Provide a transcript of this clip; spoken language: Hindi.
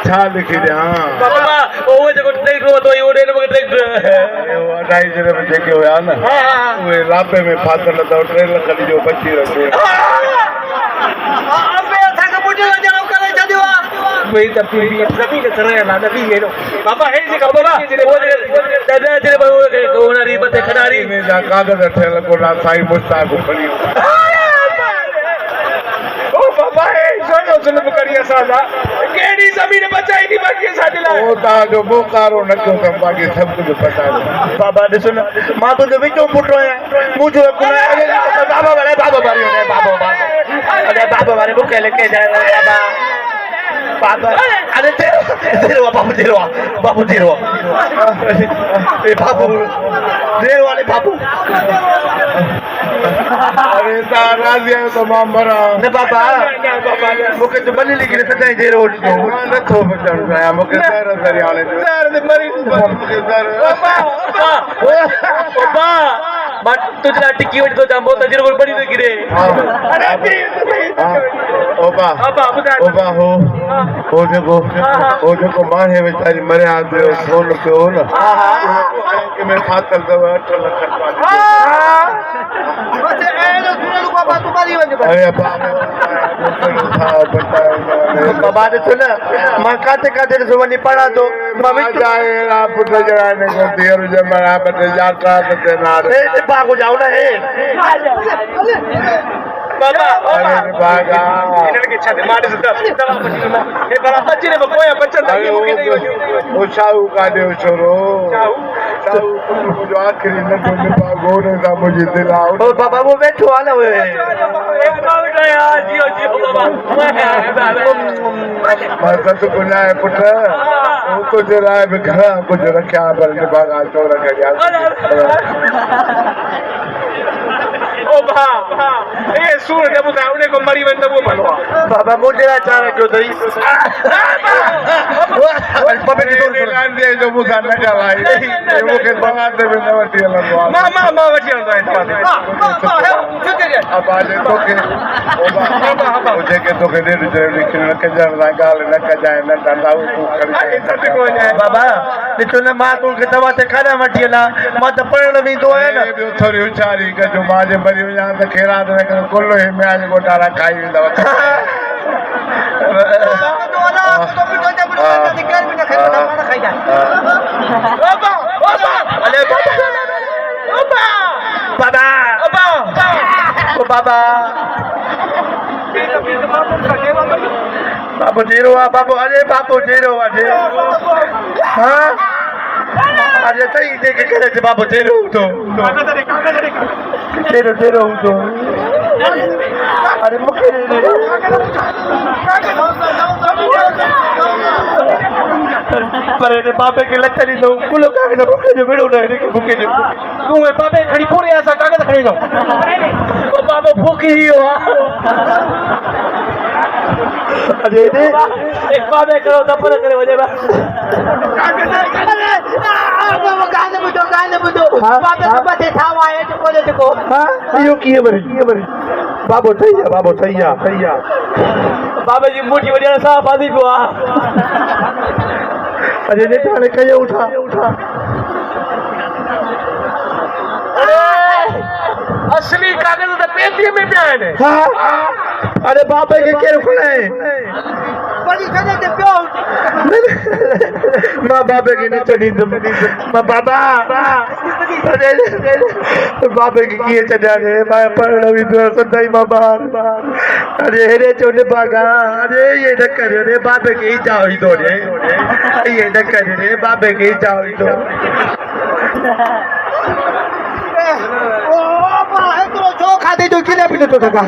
छा लिखी ॾियां बाबा उहो जेको ट्रैक्टर वरितो हुई उहो ॾे न मूंखे ट्रैक्टर 2.5 में जेके हुया न उहे लापे में फाथल अथव 3 लख ॾिजो बची रहे बाबा हे जेका बाबा खिलाड़ी कागज़ ठहियल कोन्हा साईं मुश्ताक खणी बाबा हे सोनो ज़ुल्म करी असांजा कहिड़ी ज़मीन बचाई थी बाक़ी असांजे लाइ ओ तव्हांजो मोकारो न कयो त बाक़ी सभु कुझु पटाए बाबा ॾिसो न मां तुंहिंजो विचो पुटु आहियां मुंहिंजो बाबा वारे मूंखे लिखे जाए बाबा बाबा अरे तेरो बाबू तेरो बाबू तेरो ए बाबू देर वाले बाबू अरे तव्हां राज़ी आहियो त मां मरां न बाबा मूंखे त भली लिखी सदाईं देर वठी मां नथो बचणु चाहियां मूंखे ज़हर दरियाले मूंखे ज़हर बाबा मां तुंहिंजे लाइ टिकी वठी थो चां तजीरो बड़ी थो किरे ओबा हो जेको माहे वीचारी मरिया पियो सोन पियो न में फाथल अथव 8 लख बाबा ॾिसो न मां काथे काथे ॾिसो वञी पढ़ां थो पुट जहिड़ा धीअर ॼमणा यात्रा भागो जाओ न हे बाबा शाहू काॾे छोरो आख़िरी नंढो घोड़े सां मुंहिंजी दिलि आहे बाबा वो वेठो आहे न सत गुनाहे पुट तुंहिंजे लाइ बि घणा कुझु रखिया पर निभागा चोर खे सूर खे ॿुधाए उन को मरी वञ त उहो भलो आहे बाबा मुंहिंजे लाइ छा रखियो अथई मूंखां न ॻाल्हाए मूंखे बवाद में न वठी हलंदो आहे मां वठी हलंदो आहियां जेके तोखे कंजण सां ॻाल्हि न कजांइ न कंदा बाबा ॾिसो न मां तोखे दवा ते काॾा वठी हलां मां त पढ़ण वेंदो आहियां न ॿियो थोरी होशियारी कजो मां जे मरी वञा त खेरात न कयो कुल ई म्याज घोटाला खाई वेंदव बाबा बाबू जीरो आहे बाबू अरे बाबू जीरो आहे हाँ अरे सही देखे करे बाबू जीरो हूंदो जीरो हूंदो अरे मूंखे पर हिन बाबे खे लच ॾींदो कुल कागज़ मूंखे जो विड़ो न हिनखे मूंखे जो तूं बाबे खणी पूरे असां कागज़ खणी ॾिनो बाबो फूकी वियो आहे अरे एक बाबे करो दफ़न करे वञे इहो कीअं वरी बाबो सही आहे बाबे जी मुठी वॼण सां बाधी पियो आहे अरे नेता हाणे कयूं छा असली कागज़ त पेटीअ में पिया आहिनि अरे बाबे खे केरु खणाए मां बाबे खे न छॾींदुमि मां बाबा बाबे खे कीअं छॾियां मां पढ़ण वेंदो आहियां सदाईं मां ॿार अरे हेॾे चो निभागा अरे इहे न कर रे बाबे खे ई जाओ ईंदो रे इहे न कर रे बाबे खे ई जाओ ईंदो छो खाधे जो किले बि नथो सघां